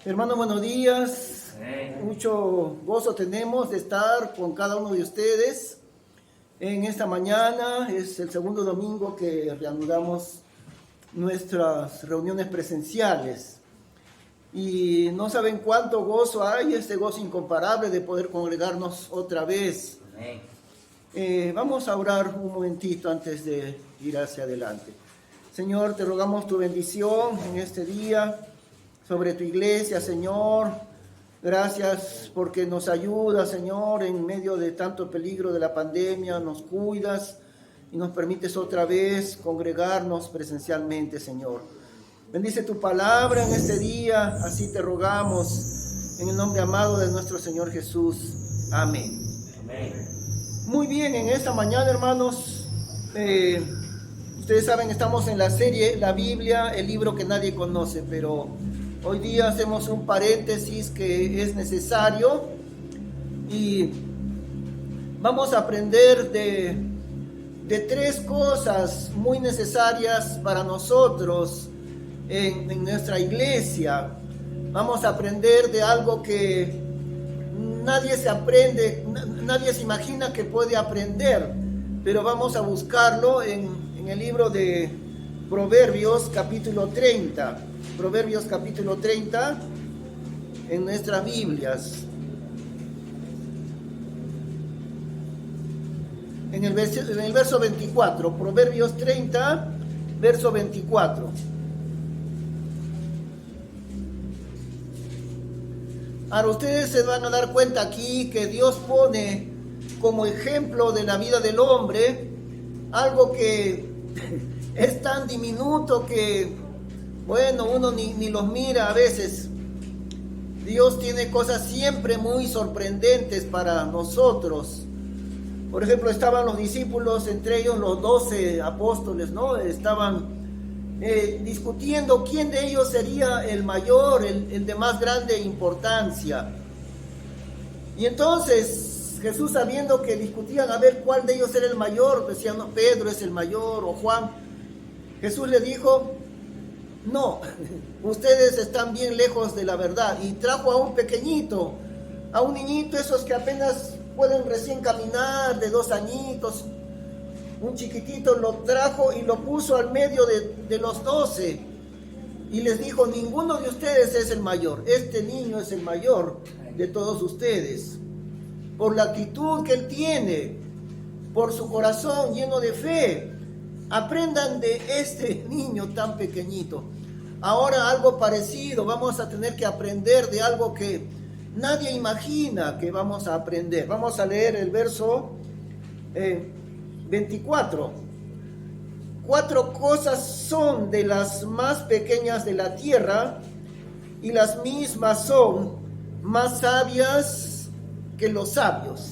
Hermano, buenos días. Amén. Mucho gozo tenemos de estar con cada uno de ustedes en esta mañana. Es el segundo domingo que reanudamos nuestras reuniones presenciales. Y no saben cuánto gozo hay, este gozo incomparable de poder congregarnos otra vez. Amén. Vamos a orar un momentito antes de ir hacia adelante. Señor, te rogamos tu bendición en este día sobre tu iglesia, Señor. Gracias porque nos ayudas, Señor, en medio de tanto peligro de la pandemia. Nos cuidas y nos permites otra vez congregarnos presencialmente, Señor. Bendice tu palabra en este día, así te rogamos, en el nombre amado de nuestro Señor Jesús. Amén. Amén. Muy bien, en esta mañana, hermanos, ustedes saben, estamos en la serie La Biblia, el libro que nadie conoce, pero hoy día hacemos un paréntesis que es necesario y vamos a aprender de tres cosas muy necesarias para nosotros en nuestra iglesia. Vamos a aprender de algo que nadie se imagina que puede aprender, pero vamos a buscarlo en el libro de Proverbios capítulo 30. Proverbios capítulo 30 en nuestras Biblias. En el verso 24, Proverbios 30, verso 24. Ahora ustedes se van a dar cuenta aquí que Dios pone como ejemplo de la vida del hombre algo que es tan diminuto que, bueno, uno ni los mira a veces. Dios tiene cosas siempre muy sorprendentes para nosotros. Por ejemplo, estaban los discípulos, entre ellos los 12 apóstoles, ¿no? Estaban discutiendo quién de ellos sería el mayor, el de más grande importancia. Y entonces Jesús, sabiendo que discutían a ver cuál de ellos era el mayor, decían, no, Pedro es el mayor o Juan. Jesús le dijo, no, ustedes están bien lejos de la verdad. Y trajo a un pequeñito, a un niñito, esos que apenas pueden recién caminar, de 2 añitos, un chiquitito, lo trajo y lo puso al medio de los 12 y les dijo, ninguno de ustedes es el mayor, este niño es el mayor de todos ustedes, por la actitud que él tiene, por su corazón lleno de fe. Aprendan de este niño tan pequeñito. Ahora algo parecido, vamos a tener que aprender de algo que nadie imagina que vamos a aprender. Vamos a leer el verso 24. 4 cosas son de las más pequeñas de la tierra y las mismas son más sabias que los sabios.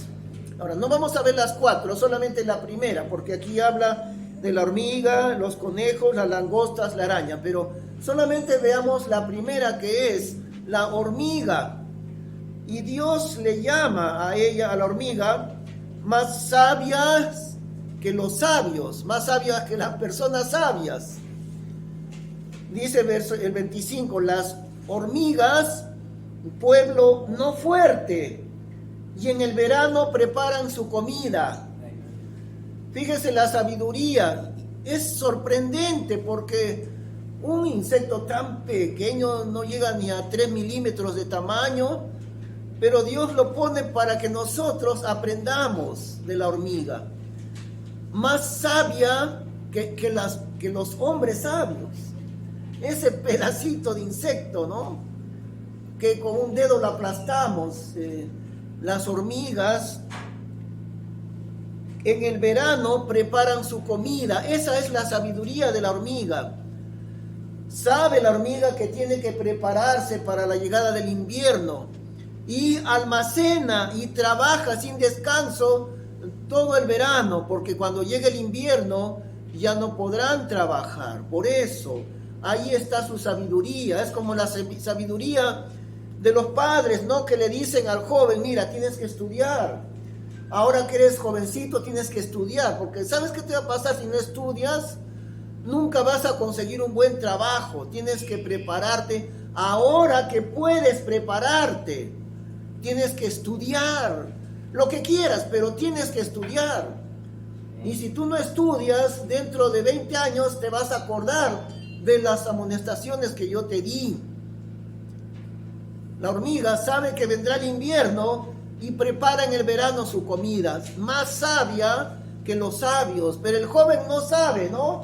Ahora, no vamos a ver las 4, solamente la primera, porque aquí habla de la hormiga, los conejos, las langostas, la araña, pero solamente veamos la primera, que es la hormiga. Y Dios le llama a ella, a la hormiga, más sabias que los sabios, más sabias que las personas sabias. Dice el 25, las hormigas, pueblo no fuerte, y en el verano preparan su comida. Fíjese la sabiduría, es sorprendente porque un insecto tan pequeño no llega ni a 3 milímetros de tamaño, pero Dios lo pone para que nosotros aprendamos de la hormiga. Más sabia que los hombres sabios. Ese pedacito de insecto, ¿no? Que con un dedo lo aplastamos. Las hormigas en el verano preparan su comida. Esa es la sabiduría de la hormiga. Sabe la hormiga que tiene que prepararse para la llegada del invierno y almacena y trabaja sin descanso todo el verano, porque cuando llegue el invierno ya no podrán trabajar. Por eso, ahí está su sabiduría. Es como la sabiduría de los padres, ¿no? Que le dicen al joven, mira, tienes que estudiar. Ahora que eres jovencito tienes que estudiar, porque ¿sabes qué te va a pasar si no estudias? nunca vas a conseguir un buen trabajo. Tienes que prepararte ahora que puedes prepararte. Tienes que estudiar lo que quieras, pero tienes que estudiar. Y si tú no estudias, dentro de 20 años te vas a acordar de las amonestaciones que yo te di. La hormiga sabe que vendrá el invierno y prepara en el verano su comida. Más sabia que los sabios, pero el joven no sabe, ¿no?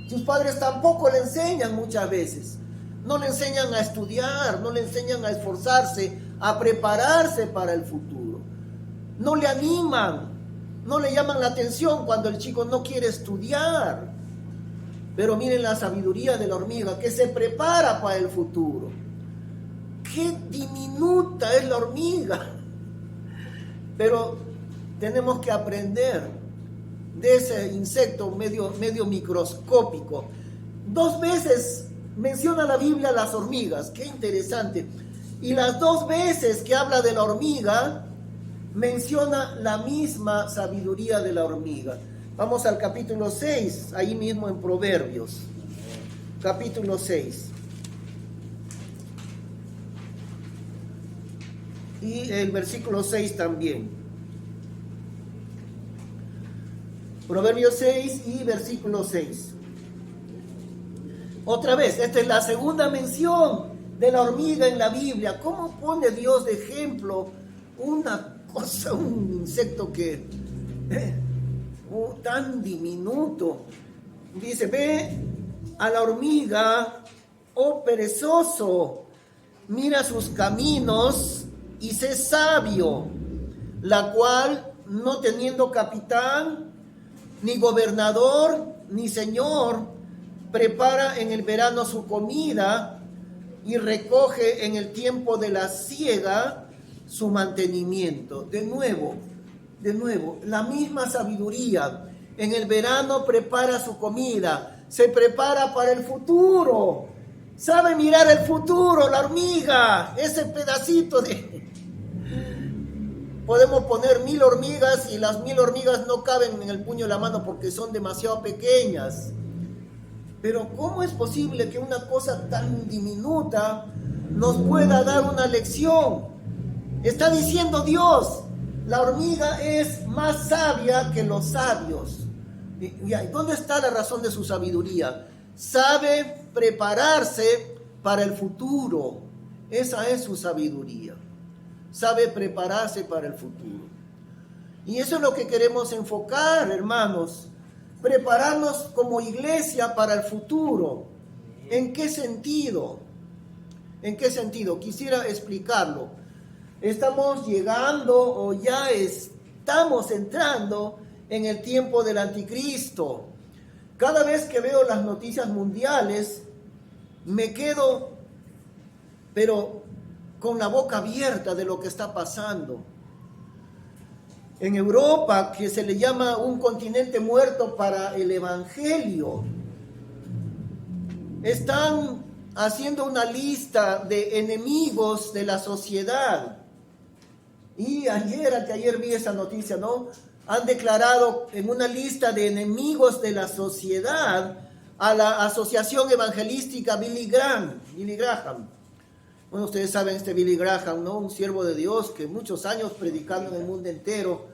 Sus padres tampoco le enseñan muchas veces. No le enseñan a estudiar, no le enseñan a esforzarse, a prepararse para el futuro. No le animan, no le llaman la atención cuando el chico no quiere estudiar. Pero miren la sabiduría de la hormiga, que se prepara para el futuro. Qué diminuta es la hormiga. Pero tenemos que aprender de ese insecto medio microscópico. 2 veces menciona la Biblia las hormigas, qué interesante. Y las 2 veces que habla de la hormiga, menciona la misma sabiduría de la hormiga. Vamos al capítulo 6, ahí mismo en Proverbios. Capítulo 6. Y el versículo 6 también. Proverbios 6 y versículo 6. Otra vez, esta es la segunda mención de la hormiga en la Biblia. ¿Cómo pone Dios de ejemplo una cosa, un insecto que tan diminuto? Dice, ve a la hormiga, oh perezoso, mira sus caminos y sé sabio, la cual, no teniendo capitán, ni gobernador, ni señor, prepara en el verano su comida y recoge en el tiempo de la siega su mantenimiento. De nuevo, la misma sabiduría. En el verano prepara su comida, se prepara para el futuro. Sabe mirar el futuro, la hormiga, ese pedacito de... Podemos poner 1000 hormigas y las 1000 hormigas no caben en el puño de la mano porque son demasiado pequeñas. Pero ¿cómo es posible que una cosa tan diminuta nos pueda dar una lección? Está diciendo Dios, la hormiga es más sabia que los sabios. ¿Y dónde está la razón de su sabiduría? Sabe prepararse para el futuro. Esa es su sabiduría. Sabe prepararse para el futuro. Y eso es lo que queremos enfocar, hermanos. Prepararnos como iglesia para el futuro. ¿En qué sentido? ¿En qué sentido? Quisiera explicarlo. Estamos llegando o ya estamos entrando en el tiempo del anticristo. Cada vez que veo las noticias mundiales, me quedo, pero con la boca abierta de lo que está pasando. En Europa, que se le llama un continente muerto para el evangelio, están haciendo una lista de enemigos de la sociedad. Y ayer vi esa noticia, ¿no? Han declarado en una lista de enemigos de la sociedad a la Asociación Evangelística Billy Graham. Bueno, ustedes saben Billy Graham, ¿no? Un siervo de Dios que muchos años predicando en el mundo entero.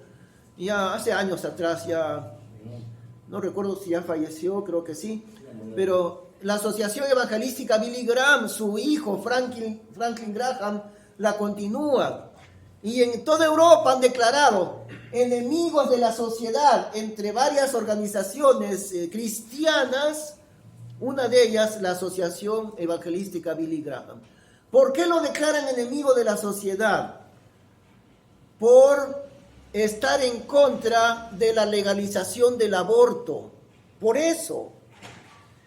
Ya hace años atrás, ya no recuerdo si ya falleció, creo que sí. Pero la Asociación Evangelística Billy Graham, su hijo Franklin Graham, la continúa. Y en toda Europa han declarado enemigos de la sociedad entre varias organizaciones cristianas, una de ellas la Asociación Evangelística Billy Graham. ¿Por qué lo declaran enemigo de la sociedad? Por estar en contra de la legalización del aborto. Por eso.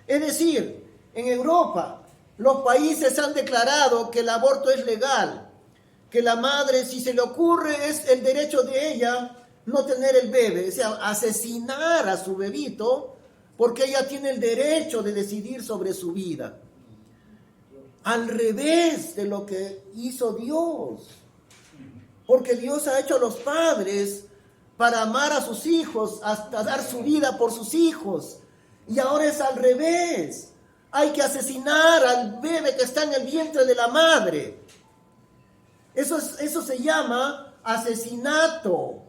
Es decir, en Europa, los países han declarado que el aborto es legal, que la madre, si se le ocurre, es el derecho de ella no tener el bebé, o sea, asesinar a su bebito, porque ella tiene el derecho de decidir sobre su vida. Al revés de lo que hizo Dios. Porque Dios ha hecho a los padres para amar a sus hijos, hasta dar su vida por sus hijos. Y ahora es al revés. Hay que asesinar al bebé que está en el vientre de la madre. Eso se llama asesinato.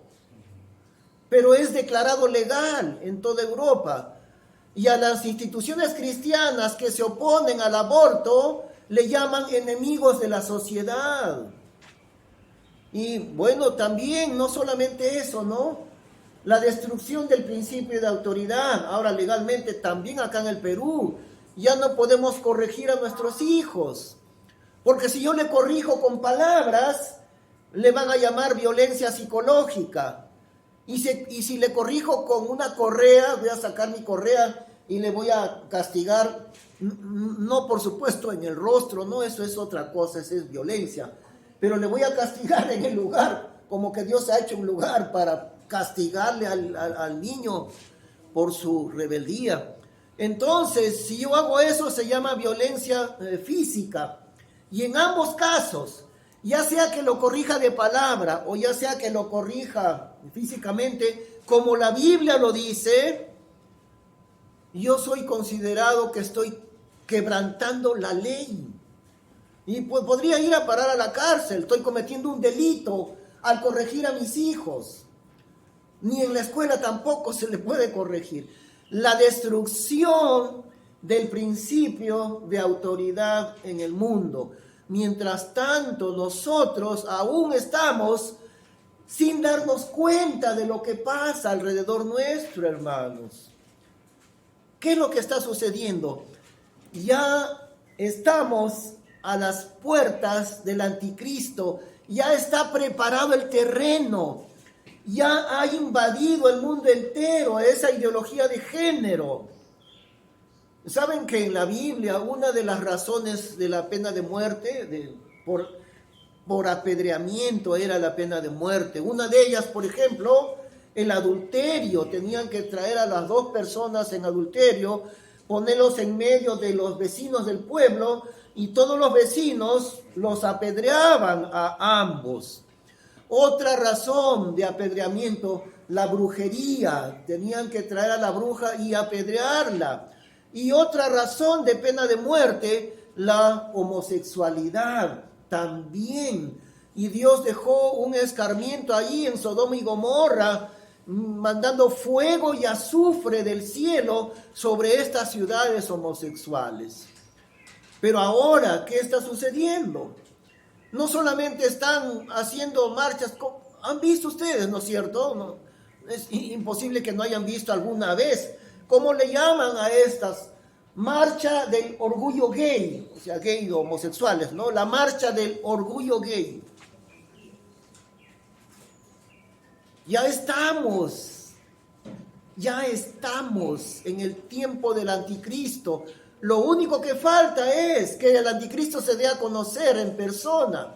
Pero es declarado legal en toda Europa. Y a las instituciones cristianas que se oponen al aborto le llaman enemigos de la sociedad. Y bueno, también no solamente eso, ¿no? La destrucción del principio de autoridad. Ahora legalmente también acá en el Perú ya no podemos corregir a nuestros hijos. Porque si yo le corrijo con palabras, le van a llamar violencia psicológica. Y si le corrijo con una correa, voy a sacar mi correa y le voy a castigar, no por supuesto en el rostro, no, eso es otra cosa, eso es violencia. Pero le voy a castigar en el lugar, como que Dios ha hecho un lugar para castigarle al niño por su rebeldía. Entonces, si yo hago eso, se llama violencia física. Y en ambos casos, ya sea que lo corrija de palabra o ya sea que lo corrija físicamente, como la Biblia lo dice, yo soy considerado que estoy quebrantando la ley. Y pues podría ir a parar a la cárcel, estoy cometiendo un delito al corregir a mis hijos. Ni en la escuela tampoco se le puede corregir. La destrucción del principio de autoridad en el mundo. Mientras tanto, nosotros aún estamos sin darnos cuenta de lo que pasa alrededor nuestro, hermanos. ¿Qué es lo que está sucediendo? Ya estamos a las puertas del anticristo, ya está preparado el terreno, ya ha invadido el mundo entero esa ideología de género. ¿Saben que en la Biblia una de las razones de la pena de muerte, por apedreamiento era la pena de muerte? Una de ellas, por ejemplo, el adulterio. Tenían que traer a las dos personas en adulterio, ponerlos en medio de los vecinos del pueblo y todos los vecinos los apedreaban a ambos. Otra razón de apedreamiento, la brujería. Tenían que traer a la bruja y apedrearla. Y otra razón de pena de muerte, la homosexualidad también. Y Dios dejó un escarmiento allí en Sodoma y Gomorra, mandando fuego y azufre del cielo sobre estas ciudades homosexuales. Pero ahora, ¿qué está sucediendo? No solamente están haciendo marchas, han visto ustedes, ¿no es cierto? No, es imposible que no hayan visto alguna vez. ¿Cómo le llaman a estas? Marcha del orgullo gay, o sea, gay o homosexuales, ¿no? La marcha del orgullo gay. Ya estamos en el tiempo del anticristo. Lo único que falta es que el anticristo se dé a conocer en persona.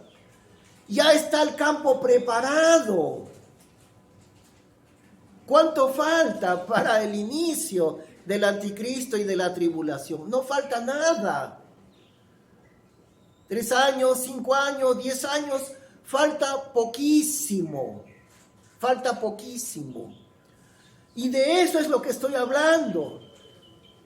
Ya está el campo preparado. ¿Cuánto falta para el inicio del anticristo y de la tribulación? No falta nada. 3 años, 5 años, 10 años, falta poquísimo. Falta poquísimo. Y de eso es lo que estoy hablando.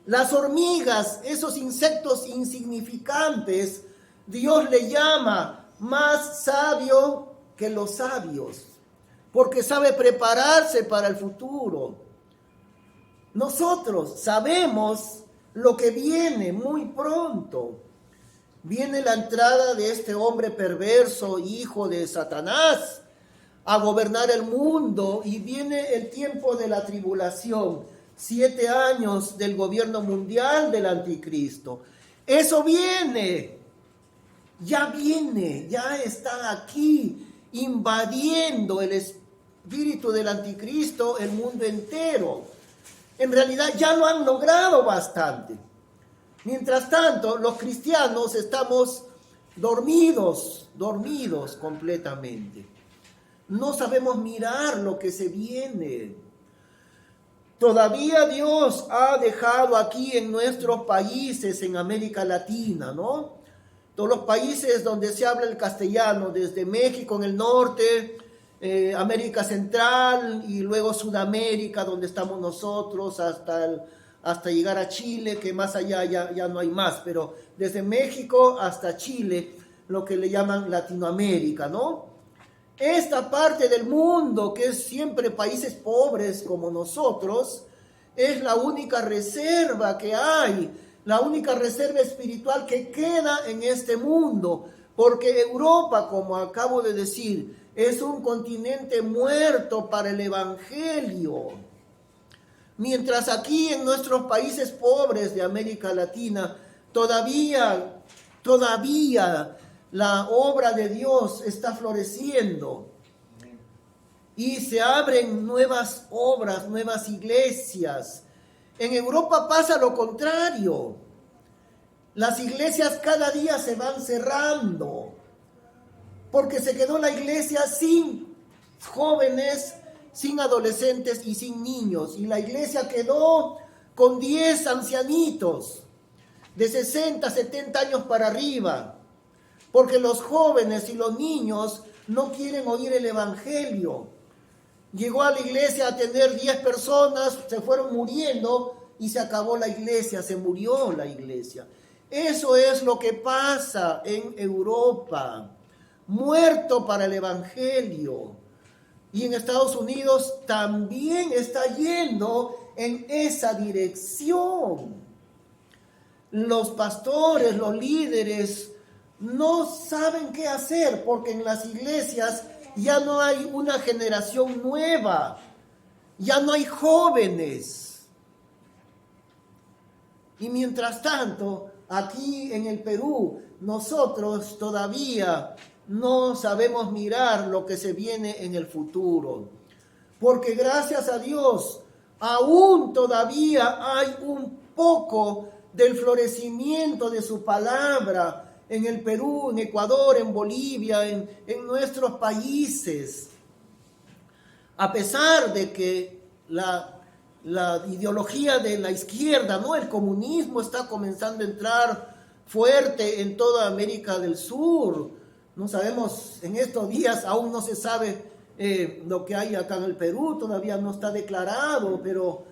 Las hormigas, esos insectos insignificantes, Dios le llama más sabio que los sabios, porque sabe prepararse para el futuro. Nosotros sabemos lo que viene muy pronto. Viene la entrada de este hombre perverso, hijo de Satanás, a gobernar el mundo, y viene el tiempo de la tribulación. 7 años del gobierno mundial del anticristo. Eso viene, ya está aquí, invadiendo el espíritu del anticristo el mundo entero. En realidad ya lo han logrado bastante. Mientras tanto, los cristianos estamos dormidos completamente. No sabemos mirar lo que se viene. Todavía Dios ha dejado aquí en nuestros países, en América Latina, ¿no? Todos los países donde se habla el castellano, desde México en el norte, América Central y luego Sudamérica, donde estamos nosotros, hasta el hasta llegar a Chile, que más allá ya no hay más, pero desde México hasta Chile, lo que le llaman Latinoamérica, ¿no? Esta parte del mundo, que es siempre países pobres como nosotros, es la única reserva que hay, la única reserva espiritual que queda en este mundo, porque Europa, como acabo de decir, es un continente muerto para el evangelio. Mientras aquí en nuestros países pobres de América Latina, todavía la obra de Dios está floreciendo y se abren nuevas obras, nuevas iglesias. En Europa pasa lo contrario. Las iglesias cada día se van cerrando porque se quedó la iglesia sin jóvenes, sin adolescentes y sin niños. Y la iglesia quedó con 10 ancianitos de 60, 70 años para arriba, porque los jóvenes y los niños no quieren oír el evangelio. Llegó a la iglesia a tener 10 personas, se fueron muriendo y se acabó la iglesia, se murió la iglesia. Eso es lo que pasa en Europa, muerto para el evangelio. Y en Estados Unidos también está yendo en esa dirección. Los pastores, los líderes, no saben qué hacer porque en las iglesias ya no hay una generación nueva, ya no hay jóvenes. Y mientras tanto, aquí en el Perú, nosotros todavía no sabemos mirar lo que se viene en el futuro. Porque gracias a Dios, aún todavía hay un poco del florecimiento de su palabra en el Perú, en Ecuador, en Bolivia, en nuestros países. A pesar de que la ideología de la izquierda, ¿no? El comunismo está comenzando a entrar fuerte en toda América del Sur. No sabemos, en estos días aún no se sabe lo que hay acá en el Perú, todavía no está declarado, pero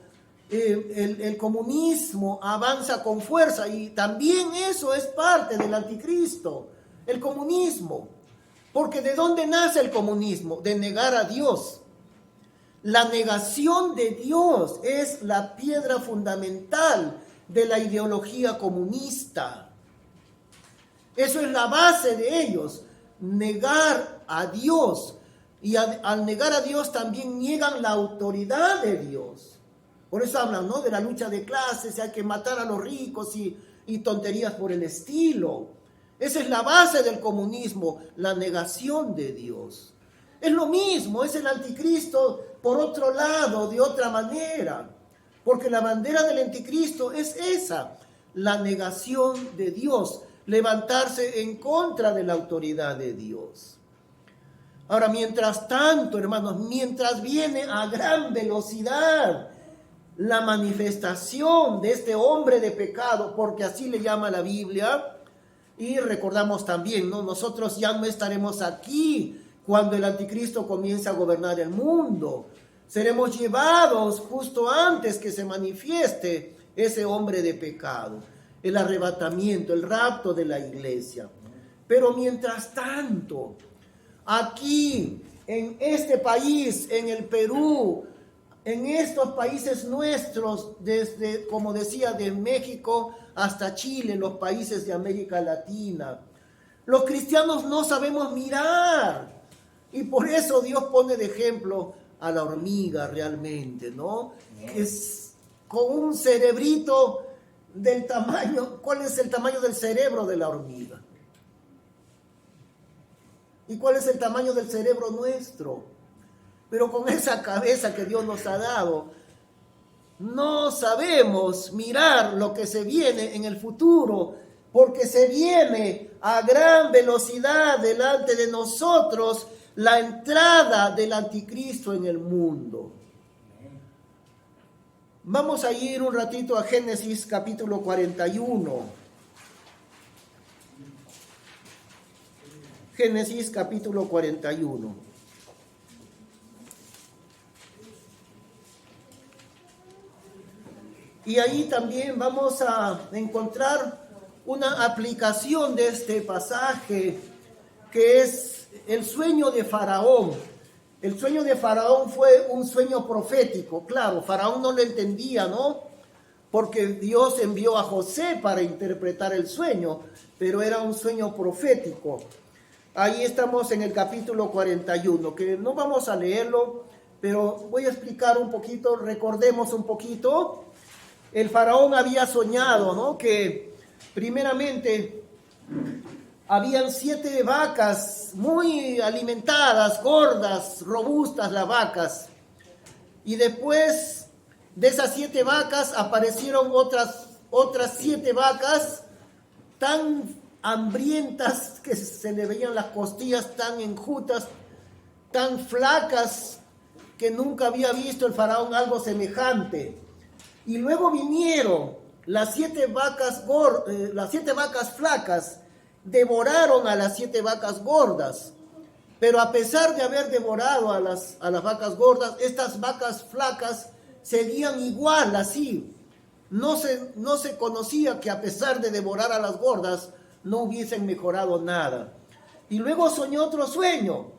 el comunismo avanza con fuerza y también eso es parte del anticristo, el comunismo. Porque ¿de dónde nace el comunismo? De negar a Dios. La negación de Dios es la piedra fundamental de la ideología comunista. Eso es la base de ellos, negar a Dios. Y al negar a Dios también niegan la autoridad de Dios. Por eso hablan, ¿no?, de la lucha de clases, hay que matar a los ricos y tonterías por el estilo. Esa es la base del comunismo, la negación de Dios. Es lo mismo, es el anticristo por otro lado, de otra manera. Porque la bandera del anticristo es esa, la negación de Dios, levantarse en contra de la autoridad de Dios. Ahora, mientras tanto, hermanos, mientras viene a gran velocidad la manifestación de este hombre de pecado, porque así le llama la Biblia, y recordamos también, ¿no?, nosotros ya no estaremos aquí cuando el anticristo comience a gobernar el mundo. Seremos llevados justo antes que se manifieste ese hombre de pecado, el arrebatamiento, el rapto de la iglesia. Pero mientras tanto, aquí, en este país, en el Perú, en estos países nuestros, desde, como decía, de México hasta Chile, los países de América Latina, los cristianos no sabemos mirar. Y por eso Dios pone de ejemplo a la hormiga realmente, ¿no? Es con un cerebrito del tamaño, ¿cuál es el tamaño del cerebro de la hormiga? ¿Y cuál es el tamaño del cerebro nuestro? Pero con esa cabeza que Dios nos ha dado, no sabemos mirar lo que se viene en el futuro, porque se viene a gran velocidad delante de nosotros la entrada del anticristo en el mundo. Vamos a ir un ratito a Génesis capítulo 41. Génesis capítulo 41. Y ahí también vamos a encontrar una aplicación de este pasaje, que es el sueño de Faraón. El sueño de Faraón fue un sueño profético. Claro, Faraón no lo entendía, ¿no? Porque Dios envió a José para interpretar el sueño, pero era un sueño profético. Ahí estamos en el capítulo 41, que no vamos a leerlo, pero voy a explicar un poquito, recordemos un poquito. El faraón había soñado, ¿no? Que primeramente habían 7 vacas muy alimentadas, gordas, robustas las vacas. Y después de esas 7 vacas aparecieron otras 7 vacas tan hambrientas que se le veían las costillas tan enjutas, tan flacas, que nunca había visto el faraón algo semejante. Y luego vinieron las 7 vacas flacas, devoraron a las 7 vacas gordas. Pero a pesar de haber devorado a las vacas gordas, estas vacas flacas seguían igual, así. No se conocía que a pesar de devorar a las gordas, no hubiesen mejorado nada. Y luego soñó otro sueño.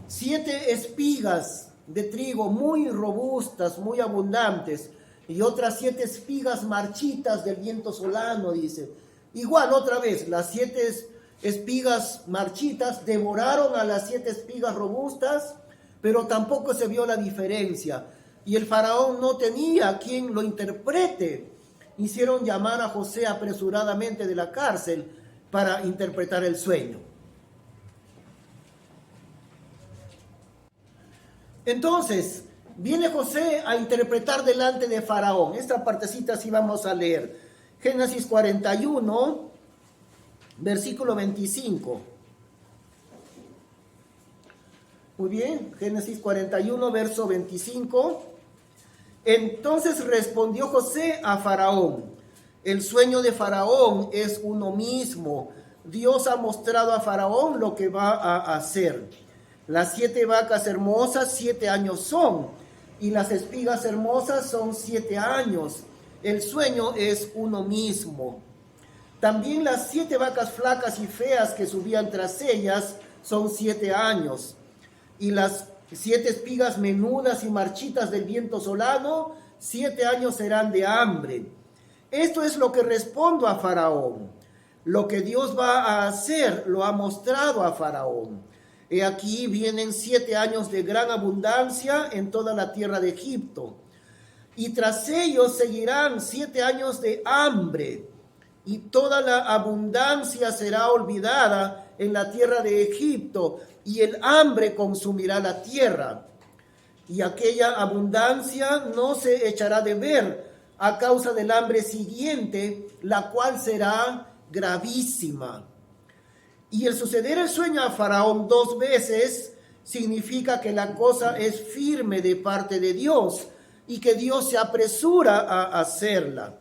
7 espigas de trigo muy robustas, muy abundantes, y otras 7 espigas marchitas del viento solano, dice. Igual otra vez, las 7 espigas marchitas devoraron a las 7 espigas robustas, pero tampoco se vio la diferencia. Y el faraón no tenía quien lo interprete. Hicieron llamar a José apresuradamente de la cárcel para interpretar el sueño. Entonces, viene José a interpretar delante de Faraón. Esta partecita sí vamos a leer. Génesis 41, versículo 25. Muy bien, Génesis 41, verso 25. Entonces respondió José a Faraón: el sueño de Faraón es uno mismo. Dios ha mostrado a Faraón lo que va a hacer. Las 7 vacas hermosas 7 años son, y las espigas hermosas son 7 años. El sueño es uno mismo. También las 7 vacas flacas y feas que subían tras ellas son 7 años. Y las 7 espigas menudas y marchitas del viento solano, 7 años serán de hambre. Esto es lo que respondo a Faraón. Lo que Dios va a hacer lo ha mostrado a Faraón. He aquí vienen 7 años de gran abundancia en toda la tierra de Egipto. Y tras ellos seguirán 7 años de hambre. Y toda la abundancia será olvidada en la tierra de Egipto. Y el hambre consumirá la tierra. Y aquella abundancia no se echará de ver a causa del hambre siguiente, la cual será gravísima. Y el suceder el sueño a Faraón 2 veces significa que la cosa es firme de parte de Dios y que Dios se apresura a hacerla.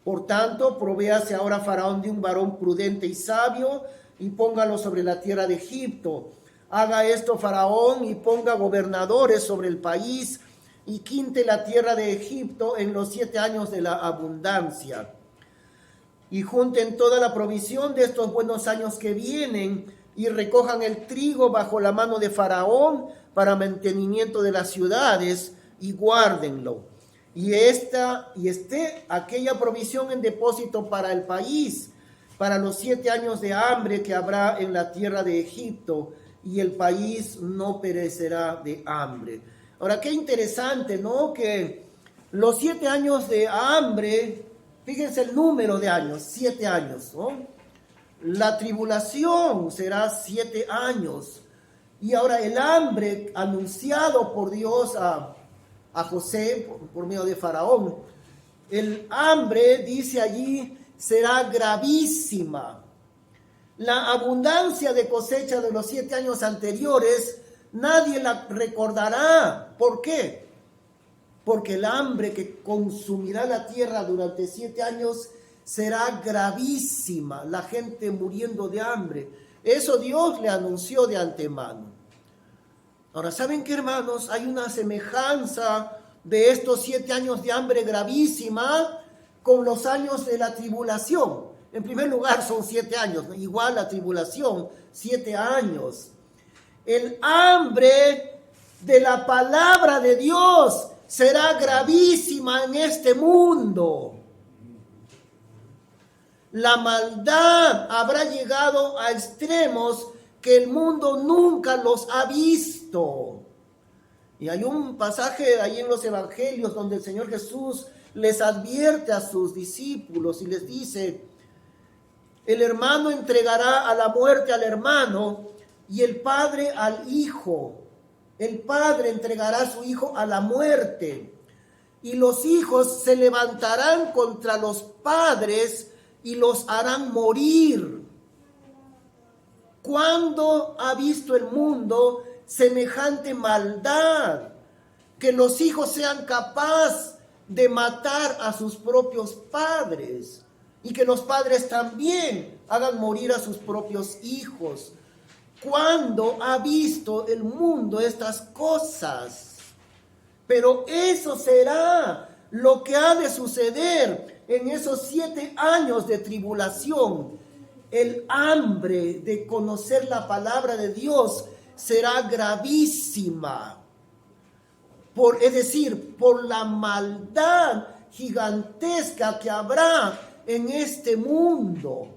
Por tanto, provéase ahora Faraón de un varón prudente y sabio y póngalo sobre la tierra de Egipto. Haga esto Faraón y ponga gobernadores sobre el país y quinte la tierra de Egipto en los 7 años de la abundancia. Y junten toda la provisión de estos buenos años que vienen y recojan el trigo bajo la mano de Faraón para mantenimiento de las ciudades y guárdenlo. Y esté aquella provisión en depósito para el país, para los 7 años de hambre que habrá en la tierra de Egipto, y el país no perecerá de hambre. Ahora, qué interesante, ¿no? Que los 7 años de hambre, fíjense el número de años, 7 años, ¿no? La tribulación será 7 años. Y ahora el hambre anunciado por Dios a José por medio de Faraón, el hambre, dice allí, será gravísima. La abundancia de cosecha de los 7 años anteriores, nadie la recordará. ¿Por qué? Porque el hambre que consumirá la tierra durante 7 años será gravísima, la gente muriendo de hambre. Eso Dios le anunció de antemano. Ahora, ¿saben qué, hermanos? Hay una semejanza de estos 7 años de hambre gravísima con los años de la tribulación. En primer lugar son 7 años, igual la tribulación, 7 años. El hambre de la palabra de Dios será gravísima en este mundo. La maldad habrá llegado a extremos que el mundo nunca los ha visto. Y hay un pasaje ahí en los evangelios donde el Señor Jesús les advierte a sus discípulos y les dice: el hermano entregará a la muerte al hermano y el padre al hijo. El padre entregará a su hijo a la muerte y los hijos se levantarán contra los padres y los harán morir. ¿Cuándo ha visto el mundo semejante maldad? Que los hijos sean capaces de matar a sus propios padres y que los padres también hagan morir a sus propios hijos. ¿Cuándo ha visto el mundo estas cosas? Pero eso será lo que ha de suceder en esos 7 años de tribulación. El hambre de conocer la palabra de Dios será gravísima. Es decir, por la maldad gigantesca que habrá en este mundo.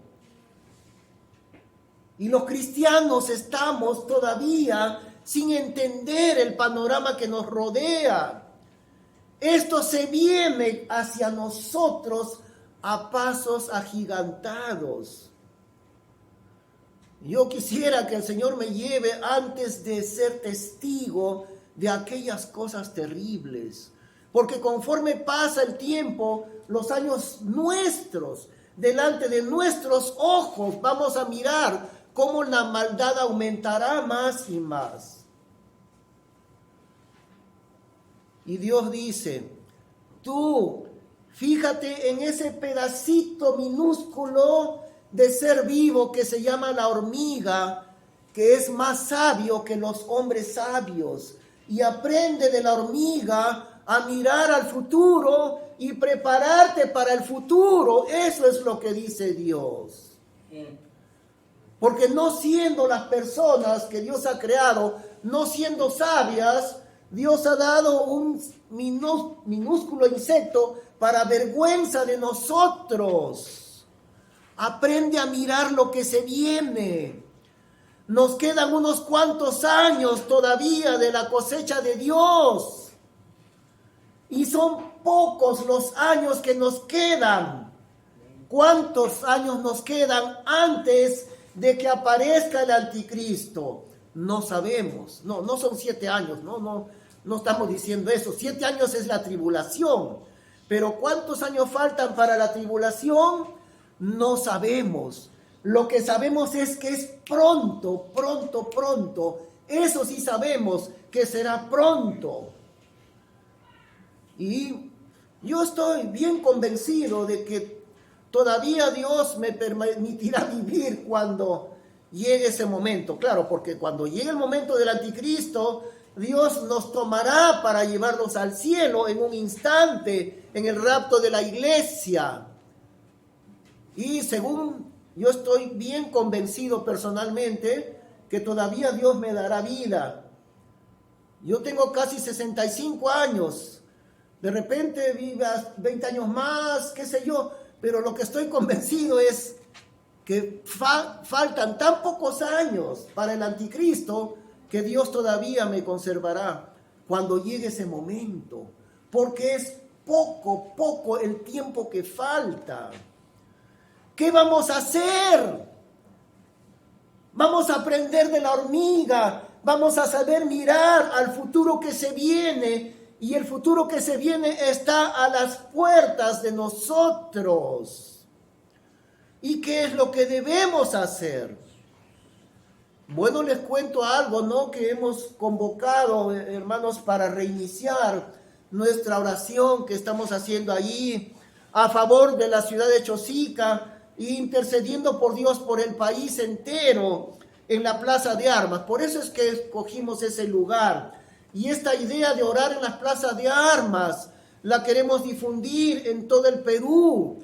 Y los cristianos estamos todavía sin entender el panorama que nos rodea. Esto se viene hacia nosotros a pasos agigantados. Yo quisiera que el Señor me lleve antes de ser testigo de aquellas cosas terribles. Porque conforme pasa el tiempo, los años nuestros, delante de nuestros ojos, vamos a mirar cómo la maldad aumentará más y más. Y Dios dice: tú, fíjate en ese pedacito minúsculo de ser vivo que se llama la hormiga, que es más sabio que los hombres sabios, y aprende de la hormiga a mirar al futuro y prepararte para el futuro. Eso es lo que dice Dios. Porque no siendo las personas que Dios ha creado, no siendo sabias, Dios ha dado un minúsculo insecto para vergüenza de nosotros. Aprende a mirar lo que se viene. Nos quedan unos cuantos años todavía de la cosecha de Dios. Y son pocos los años que nos quedan. ¿Cuántos años nos quedan antes de que aparezca el anticristo? No sabemos. No son 7 años. No estamos diciendo eso. 7 años es la tribulación. Pero ¿cuántos años faltan para la tribulación? No sabemos. Lo que sabemos es que es pronto. Eso sí sabemos que será pronto. Y yo estoy bien convencido de que todavía Dios me permitirá vivir cuando llegue ese momento. Claro, porque cuando llegue el momento del anticristo, Dios nos tomará para llevarnos al cielo en un instante, en el rapto de la iglesia. Y según yo estoy bien convencido personalmente que todavía Dios me dará vida. Yo tengo casi 65 años. De repente vivas 20 años más, qué sé yo. Pero lo que estoy convencido es que faltan tan pocos años para el anticristo que Dios todavía me conservará cuando llegue ese momento. Porque es poco el tiempo que falta. ¿Qué vamos a hacer? Vamos a aprender de la hormiga, vamos a saber mirar al futuro que se viene, y el futuro que se viene está a las puertas de nosotros. ¿Y qué es lo que debemos hacer? Bueno, les cuento algo, ¿no? Que hemos convocado, hermanos, para reiniciar nuestra oración que estamos haciendo allí a favor de la ciudad de Chosica, intercediendo por Dios por el país entero en la Plaza de Armas. Por eso es que escogimos ese lugar. Y esta idea de orar en las plazas de armas la queremos difundir en todo el Perú.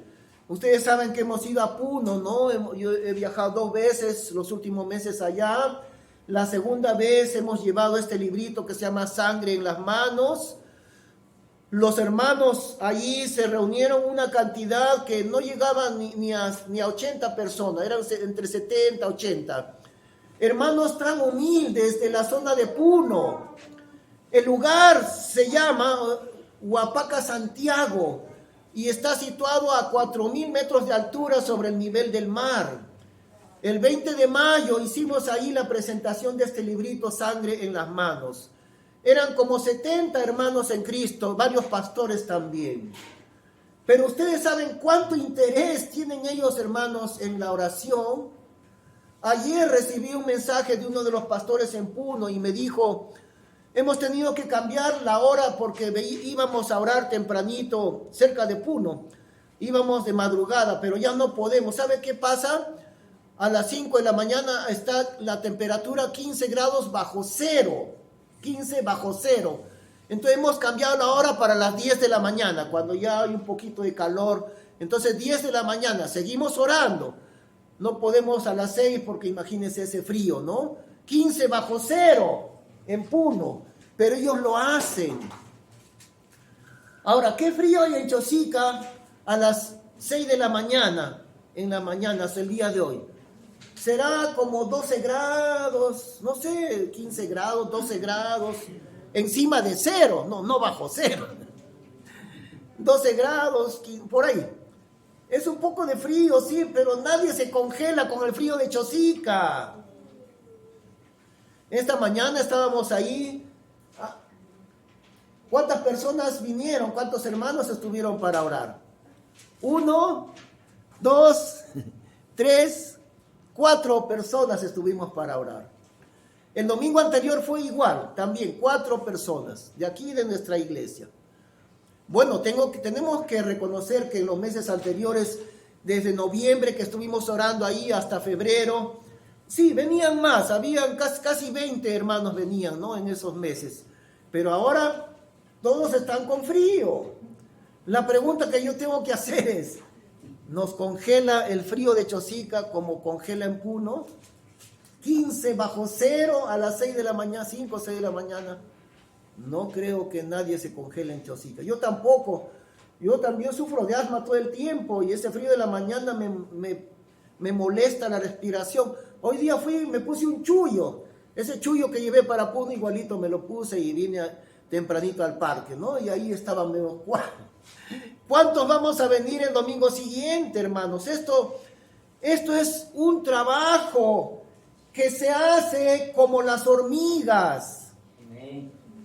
Ustedes saben que hemos ido a Puno, ¿no? Yo he viajado 2 veces los últimos meses allá. La segunda vez hemos llevado este librito que se llama Sangre en las Manos. Los hermanos allí se reunieron una cantidad que no llegaba ni a 80 personas, eran entre 70 y 80. Hermanos tan humildes de la zona de Puno. El lugar se llama Huapaca, Santiago, y está situado a 4.000 metros de altura sobre el nivel del mar. El 20 de mayo hicimos ahí la presentación de este librito, Sangre en las Manos. Eran como 70 hermanos en Cristo, varios pastores también. Pero ustedes saben cuánto interés tienen ellos, hermanos, en la oración. Ayer recibí un mensaje de uno de los pastores en Puno y me dijo: hemos tenido que cambiar la hora porque íbamos a orar tempranito cerca de Puno. Íbamos de madrugada, pero ya no podemos. ¿Sabe qué pasa? A las 5 de la mañana está la temperatura 15 grados bajo cero. 15 bajo cero. Entonces hemos cambiado la hora para las 10 de la mañana, cuando ya hay un poquito de calor. Entonces 10 de la mañana, seguimos orando. No podemos a las 6 porque imagínense ese frío, ¿no? 15 bajo cero en Puno, pero ellos lo hacen. Ahora, ¿qué frío hay en Chosica a las 6 de la mañana? En la mañana, es el día de hoy. Será como 12 grados, no sé, 15 grados, 12 grados, encima de cero, no bajo cero. 12 grados, por ahí. Es un poco de frío, sí, pero nadie se congela con el frío de Chosica. Esta mañana estábamos ahí. ¿Cuántas personas vinieron? ¿Cuántos hermanos estuvieron para orar? 1, 2, 3, 4 personas estuvimos para orar. El domingo anterior fue igual, también 4 personas de aquí de nuestra iglesia. Bueno, tenemos que reconocer que en los meses anteriores, desde noviembre que estuvimos orando ahí hasta febrero, sí, venían más, habían casi 20 hermanos venían, ¿no? En esos meses. Pero ahora todos están con frío. La pregunta que yo tengo que hacer es: ¿nos congela el frío de Chosica como congela en Puno? 15 bajo cero a las 6 de la mañana, 5 o 6 de la mañana. No creo que nadie se congele en Chosica. Yo tampoco. Yo también sufro de asma todo el tiempo y ese frío de la mañana me molesta la respiración. Hoy día me puse un chullo. Ese chullo que llevé para Puno igualito me lo puse y vine tempranito al parque, ¿no? Y ahí estaba medio... ¿Cuántos vamos a venir el domingo siguiente, hermanos? Esto es un trabajo que se hace como las hormigas.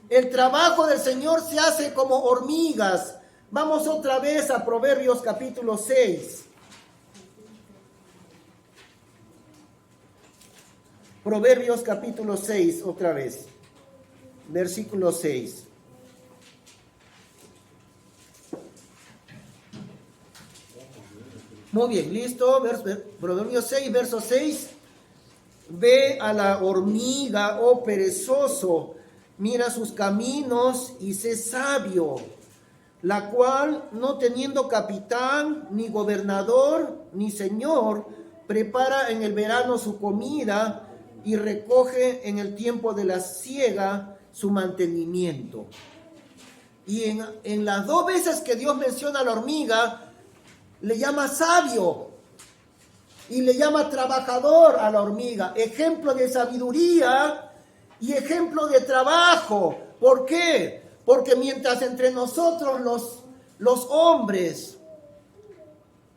El trabajo del Señor se hace como hormigas. Vamos otra vez a Proverbios capítulo 6. Proverbios capítulo 6, otra vez. Versículo 6. Muy bien, listo. Proverbios 6, verso 6. Ve a la hormiga, oh perezoso, mira sus caminos y sé sabio, la cual, no teniendo capitán, ni gobernador, ni señor, prepara en el verano su comida y recoge en el tiempo de la siega su mantenimiento. Y en las 2 veces que Dios menciona a la hormiga, le llama sabio y le llama trabajador a la hormiga, ejemplo de sabiduría y ejemplo de trabajo. ¿Por qué? Porque mientras entre nosotros los hombres,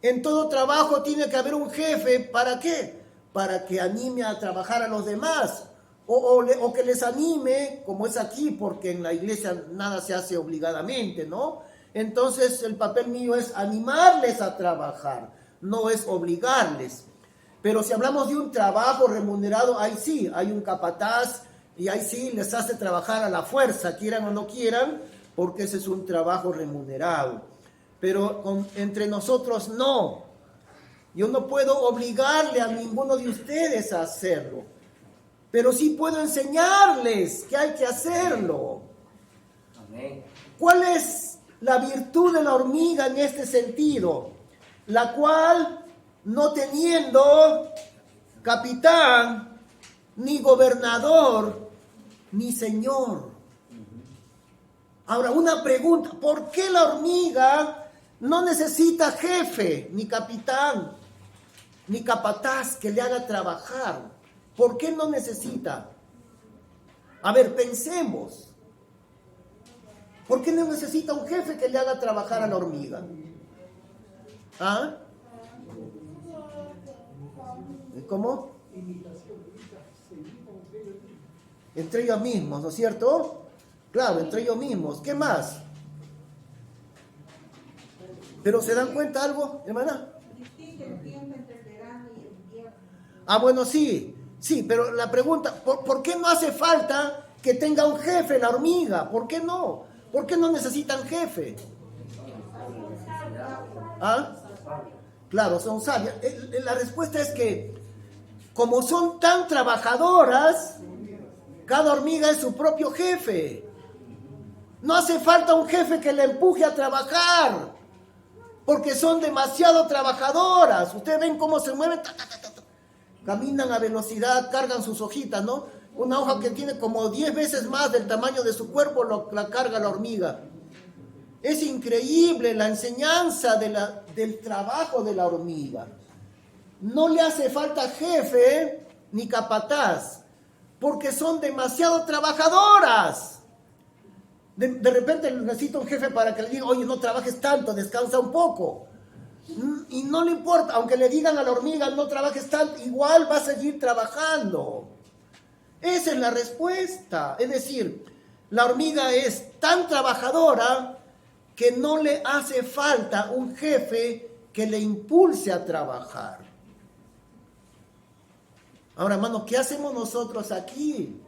en todo trabajo tiene que haber un jefe. ¿Para qué? Para que anime a trabajar a los demás o que les anime, como es aquí, porque en la iglesia nada se hace obligadamente, ¿no? Entonces el papel mío es animarles a trabajar, no es obligarles. Pero si hablamos de un trabajo remunerado, ahí sí, hay un capataz y ahí sí les hace trabajar a la fuerza, quieran o no quieran, porque ese es un trabajo remunerado. Pero entre nosotros no. Yo no puedo obligarle a ninguno de ustedes a hacerlo, pero sí puedo enseñarles que hay que hacerlo. Amén. ¿Cuál es la virtud de la hormiga en este sentido, la cual, no teniendo capitán, ni gobernador, ni señor. Ahora, una pregunta, ¿por qué la hormiga no necesita jefe, ni capitán, ni capataz que le haga trabajar? ¿Por qué no necesita? A ver, pensemos. ¿Por qué no necesita un jefe que le haga trabajar a la hormiga? ¿Ah? ¿Cómo? Entre ellos mismos, ¿no es cierto? Claro, entre ellos mismos. ¿Qué más? ¿Pero se dan cuenta algo, hermana? Distingue el tiempo entre el verano y el invierno. Ah, bueno, sí, pero la pregunta, ¿por qué no hace falta que tenga un jefe la hormiga? ¿Por qué no? ¿Por qué no necesitan jefe? ¿Ah? Claro, son sabias. La respuesta es que, como son tan trabajadoras, cada hormiga es su propio jefe. No hace falta un jefe que le empuje a trabajar, porque son demasiado trabajadoras. Ustedes ven cómo se mueven, caminan a velocidad, cargan sus hojitas, ¿no? Una hoja que tiene como 10 veces más del tamaño de su cuerpo la carga la hormiga. Es increíble la enseñanza del trabajo de la hormiga. No le hace falta jefe ni capataz, porque son demasiado trabajadoras. De repente necesita un jefe para que le diga, oye, no trabajes tanto, descansa un poco. Y no le importa, aunque le digan a la hormiga, no trabajes tanto, igual va a seguir trabajando. Esa es la respuesta. Es decir, la hormiga es tan trabajadora que no le hace falta un jefe que le impulse a trabajar. Ahora, hermano, ¿qué hacemos nosotros aquí?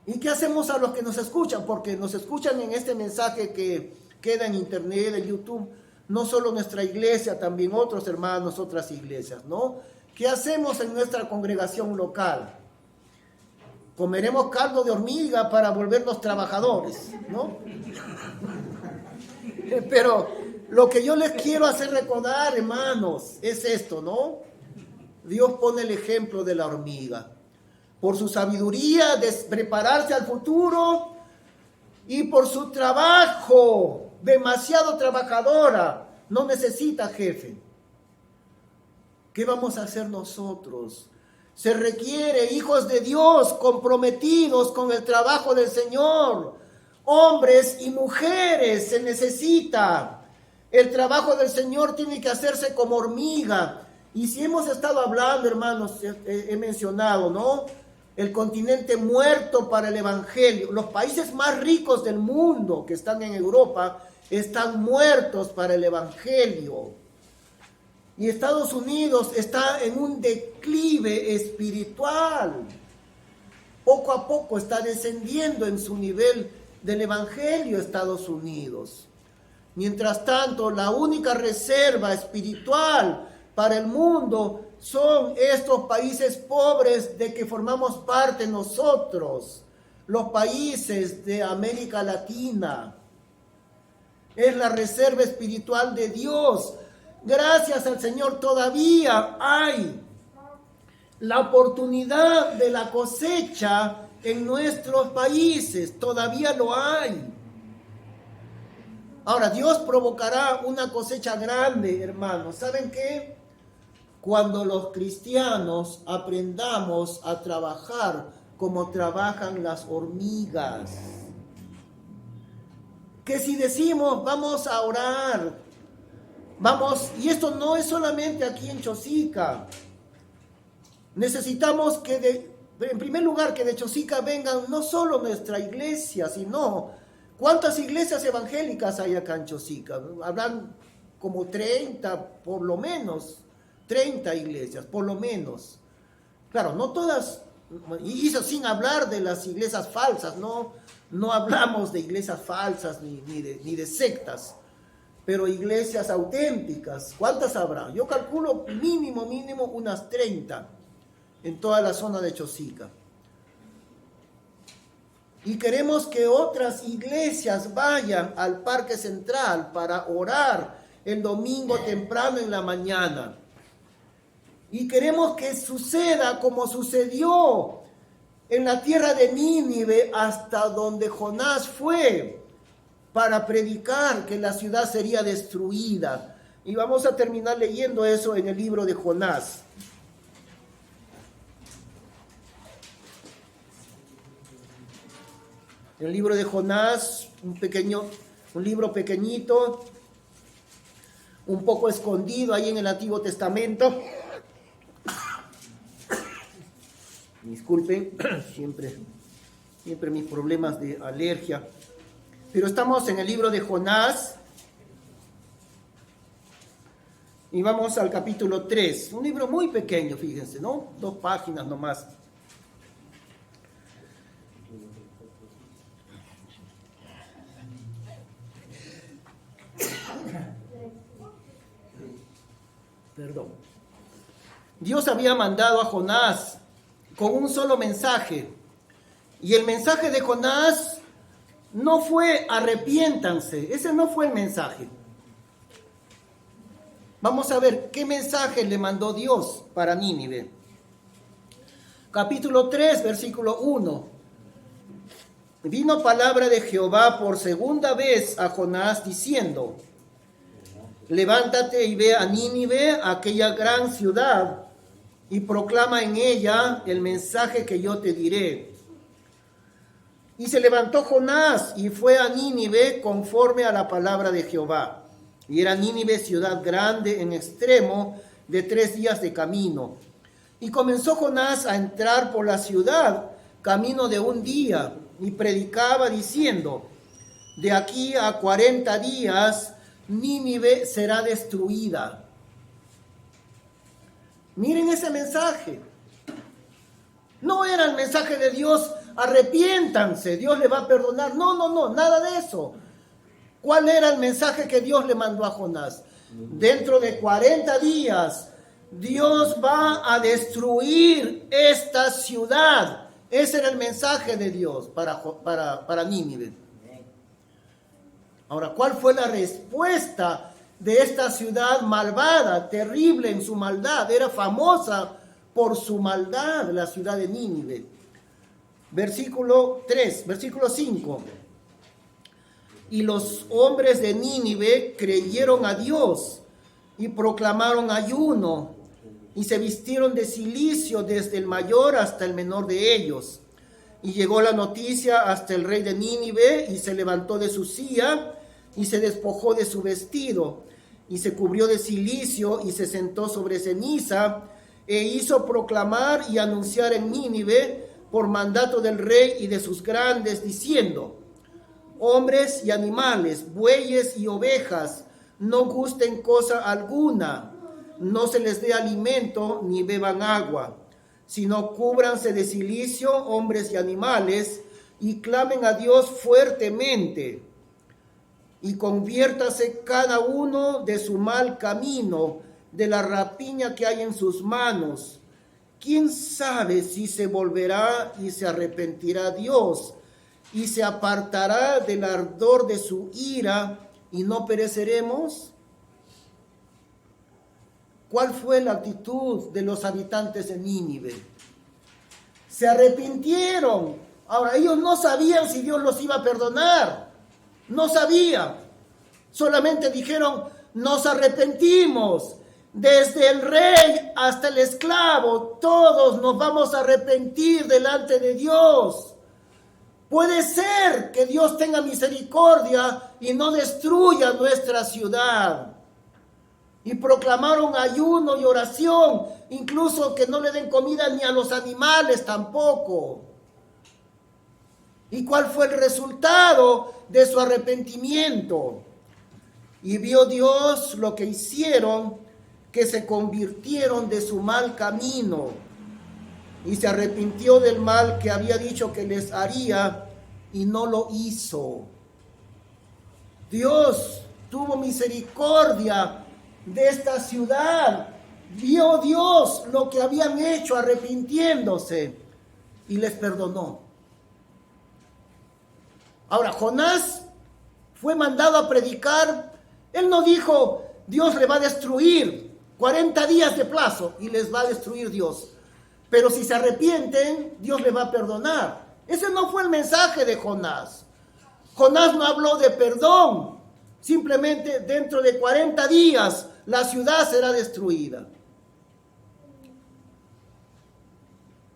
¿Y qué hacemos a los que nos escuchan? Porque nos escuchan en este mensaje que queda en internet, en YouTube, no solo nuestra iglesia, también otros hermanos, otras iglesias, ¿no? ¿Qué hacemos en nuestra congregación local? Comeremos caldo de hormiga para volvernos trabajadores, ¿no? Pero lo que yo les quiero hacer recordar, hermanos, es esto, ¿no? Dios pone el ejemplo de la hormiga. Por su sabiduría de prepararse al futuro y por su trabajo, demasiado trabajadora, no necesita jefe. ¿Qué vamos a hacer nosotros? Se requiere hijos de Dios comprometidos con el trabajo del Señor. Hombres y mujeres se necesita. El trabajo del Señor tiene que hacerse como hormiga. Y si hemos estado hablando, hermanos, he mencionado, ¿no? El continente muerto para el evangelio. Los países más ricos del mundo que están en Europa están muertos para el evangelio. Y Estados Unidos está en un declive espiritual. Poco a poco está descendiendo en su nivel del evangelio Estados Unidos. Mientras tanto, la única reserva espiritual para el mundo son estos países pobres de que formamos parte nosotros, los países de América Latina. Es la reserva espiritual de Dios. Gracias al Señor todavía hay la oportunidad de la cosecha en nuestros países, todavía lo hay. Ahora, Dios provocará una cosecha grande, hermanos. ¿Saben qué? Cuando los cristianos aprendamos a trabajar como trabajan las hormigas. Que si decimos, vamos a orar, vamos, y esto no es solamente aquí en Chosica. Necesitamos en primer lugar, que de Chosica vengan no solo nuestra iglesia, sino, ¿cuántas iglesias evangélicas hay acá en Chosica? Habrán como 30, por lo menos. 30 iglesias, por lo menos. Claro, no todas, y eso sin hablar de las iglesias falsas, no hablamos de iglesias falsas ni de sectas, pero iglesias auténticas. ¿Cuántas habrá? Yo calculo mínimo unas 30 en toda la zona de Chosica. Y queremos que otras iglesias vayan al Parque Central para orar el domingo temprano en la mañana. Y queremos que suceda como sucedió en la tierra de Nínive, hasta donde Jonás fue para predicar que la ciudad sería destruida. Y vamos a terminar leyendo eso en el libro de Jonás. El libro de Jonás, un libro pequeñito, un poco escondido ahí en el Antiguo Testamento. Disculpen, siempre mis problemas de alergia. Pero estamos en el libro de Jonás y vamos al capítulo 3. Un libro muy pequeño, fíjense, ¿no? 2 páginas nomás. Perdón. Dios había mandado a Jonás con un solo mensaje. Y el mensaje de Jonás no fue arrepiéntanse. Ese no fue el mensaje. Vamos a ver qué mensaje le mandó Dios para Nínive. Capítulo 3, versículo 1. Vino palabra de Jehová por segunda vez a Jonás diciendo: levántate y ve a Nínive, aquella gran ciudad, y proclama en ella el mensaje que yo te diré. Y se levantó Jonás y fue a Nínive conforme a la palabra de Jehová. Y era Nínive ciudad grande en extremo, de 3 días de camino. Y comenzó Jonás a entrar por la ciudad, camino de 1 día, y predicaba diciendo: de aquí a 40 días Nínive será destruida. Miren ese mensaje. No era el mensaje de Dios: arrepiéntanse, Dios le va a perdonar. No, nada de eso. ¿Cuál era el mensaje que Dios le mandó a Jonás? Dentro de 40 días Dios va a destruir esta ciudad. Ese era el mensaje de Dios para Nínive. Ahora, ¿cuál fue la respuesta de esta ciudad malvada, terrible en su maldad? Era famosa por su maldad, la ciudad de Nínive. Versículo 5. Y los hombres de Nínive creyeron a Dios y proclamaron ayuno y se vistieron de cilicio desde el mayor hasta el menor de ellos. Y llegó la noticia hasta el rey de Nínive y se levantó de su silla y se despojó de su vestido y se cubrió de cilicio y se sentó sobre ceniza e hizo proclamar y anunciar en Nínive por mandato del rey y de sus grandes, diciendo: hombres y animales, bueyes y ovejas, no gusten cosa alguna, no se les dé alimento ni beban agua, sino cúbranse de cilicio hombres y animales y clamen a Dios fuertemente, y conviértase cada uno de su mal camino, de la rapiña que hay en sus manos. ¿Quién sabe si se volverá y se arrepentirá Dios y se apartará del ardor de su ira y no pereceremos? ¿Cuál fue la actitud de los habitantes de Nínive? Se arrepintieron. Ahora, ellos no sabían si Dios los iba a perdonar. No sabían. Solamente dijeron: nos arrepentimos. Desde el rey hasta el esclavo, todos nos vamos a arrepentir delante de Dios. Puede ser que Dios tenga misericordia y no destruya nuestra ciudad. Y proclamaron ayuno y oración, incluso que no le den comida ni a los animales tampoco. ¿Y cuál fue el resultado de su arrepentimiento? Y vio Dios lo que hicieron, que se convirtieron de su mal camino y se arrepintió del mal que había dicho que les haría y no lo hizo. Dios tuvo misericordia de esta ciudad. Vio Dios lo que habían hecho arrepintiéndose y les perdonó. Ahora, Jonás fue mandado a predicar. Él no dijo, Dios le va a destruir 40 días de plazo y les va a destruir Dios. Pero si se arrepienten, Dios les va a perdonar. Ese no fue el mensaje de Jonás. Jonás no habló de perdón. Simplemente dentro de 40 días la ciudad será destruida.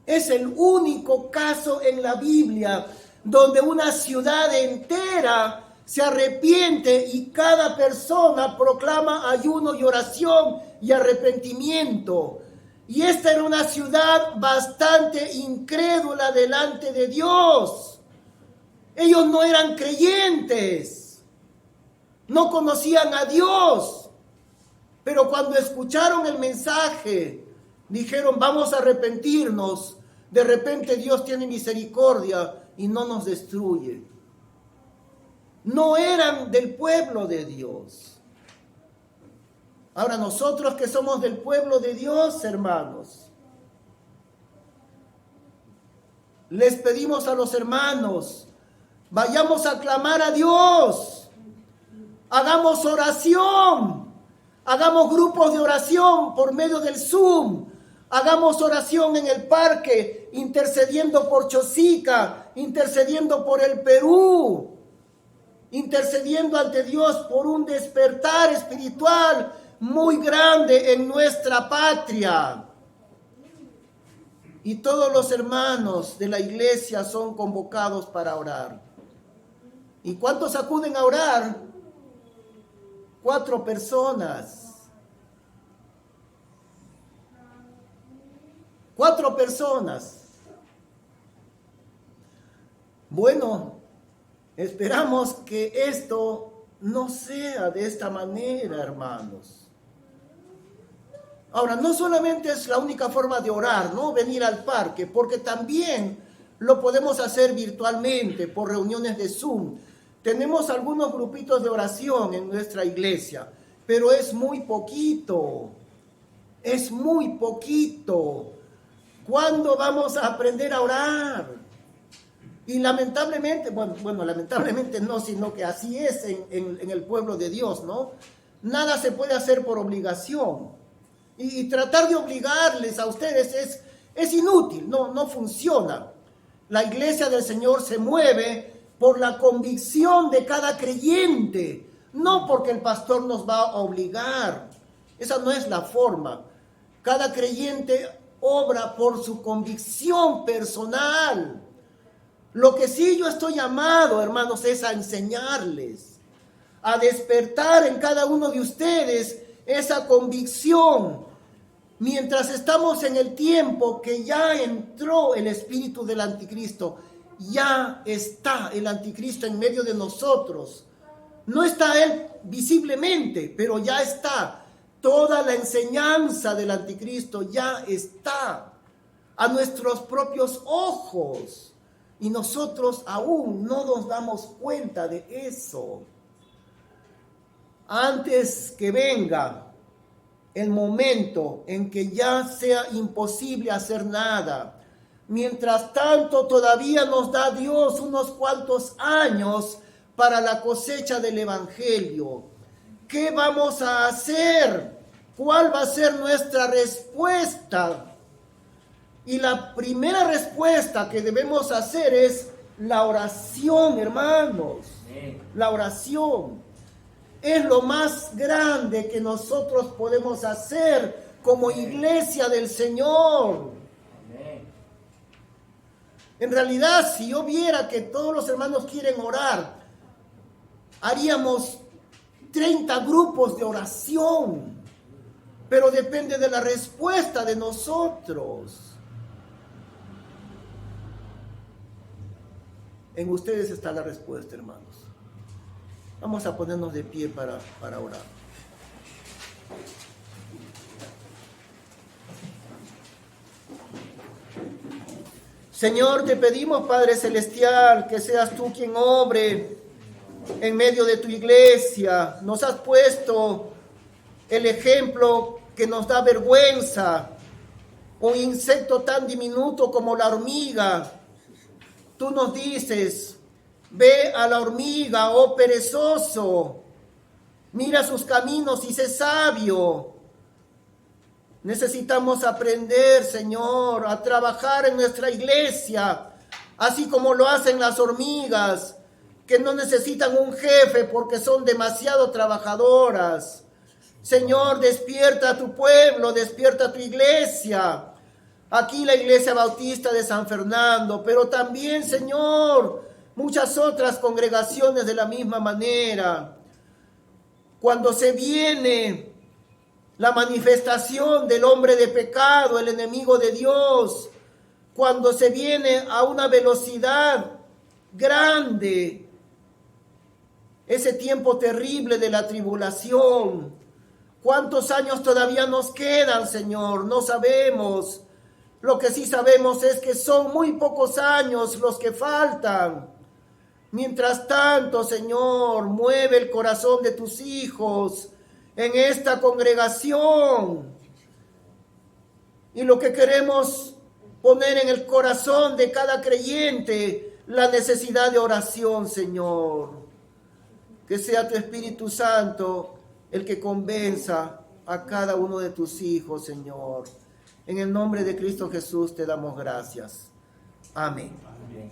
Es el único caso en la Biblia donde una ciudad entera se arrepiente y cada persona proclama ayuno y oración y arrepentimiento. Y esta era una ciudad bastante incrédula delante de Dios. Ellos no eran creyentes, no conocían a Dios, pero cuando escucharon el mensaje, dijeron, vamos a arrepentirnos. De repente Dios tiene misericordia y no nos destruye. No eran del pueblo de Dios. Ahora nosotros que somos del pueblo de Dios, hermanos, les pedimos a los hermanos, vayamos a clamar a Dios, hagamos oración, hagamos grupos de oración por medio del Zoom, hagamos oración en el parque, intercediendo por Chosica, intercediendo por el Perú, intercediendo ante Dios por un despertar espiritual muy grande en nuestra patria. Y todos los hermanos de la iglesia son convocados para orar. ¿Y cuántos acuden a orar? 4 personas. 4 personas. Bueno, esperamos que esto no sea de esta manera, hermanos. Ahora, no solamente es la única forma de orar, ¿no? Venir al parque, porque también lo podemos hacer virtualmente por reuniones de Zoom. Tenemos algunos grupitos de oración en nuestra iglesia, pero es muy poquito. Es muy poquito. ¿Cuándo vamos a aprender a orar? Y lamentablemente, bueno, lamentablemente no, sino que así es en el pueblo de Dios, ¿no? Nada se puede hacer por obligación. Y tratar de obligarles a ustedes es inútil, no funciona. La iglesia del Señor se mueve por la convicción de cada creyente, no porque el pastor nos va a obligar. Esa no es la forma. Cada creyente obra por su convicción personal. Lo que sí yo estoy llamado, hermanos, es a enseñarles, a despertar en cada uno de ustedes esa convicción. Mientras estamos en el tiempo que ya entró el espíritu del anticristo, ya está el anticristo en medio de nosotros. No está él visiblemente, pero ya está. Toda la enseñanza del anticristo ya está a nuestros propios ojos. Y nosotros aún no nos damos cuenta de eso. Antes que venga el momento en que ya sea imposible hacer nada, mientras tanto todavía nos da Dios unos cuantos años para la cosecha del evangelio. ¿Qué vamos a hacer? ¿Cuál va a ser nuestra respuesta? Y la primera respuesta que debemos hacer es la oración, hermanos. La oración es lo más grande que nosotros podemos hacer como iglesia del Señor. En realidad, si yo viera que todos los hermanos quieren orar, haríamos 30 grupos de oración, pero depende de la respuesta de nosotros. En ustedes está la respuesta, hermanos. Vamos a ponernos de pie para orar. Señor, te pedimos, Padre Celestial, que seas tú quien obre en medio de tu iglesia. Nos has puesto el ejemplo que nos da vergüenza, un insecto tan diminuto como la hormiga. Tú nos dices Ve a la hormiga, oh perezoso. Mira sus caminos y sé sabio. Necesitamos aprender, Señor, a trabajar en nuestra iglesia, así como lo hacen las hormigas, que no necesitan un jefe porque son demasiado trabajadoras. Señor, despierta a tu pueblo, despierta a tu iglesia. Aquí la Iglesia Bautista de San Fernando, pero también, Señor, muchas otras congregaciones de la misma manera. Cuando se viene la manifestación del hombre de pecado, el enemigo de Dios, cuando se viene a una velocidad grande, ese tiempo terrible de la tribulación. ¿Cuántos años todavía nos quedan, Señor? No sabemos. Lo que sí sabemos es que son muy pocos años los que faltan. Mientras tanto, Señor, mueve el corazón de tus hijos en esta congregación. Y lo que queremos poner en el corazón de cada creyente, la necesidad de oración, Señor. Que sea tu Espíritu Santo el que convenza a cada uno de tus hijos, Señor. En el nombre de Cristo Jesús te damos gracias. Amén. Amén.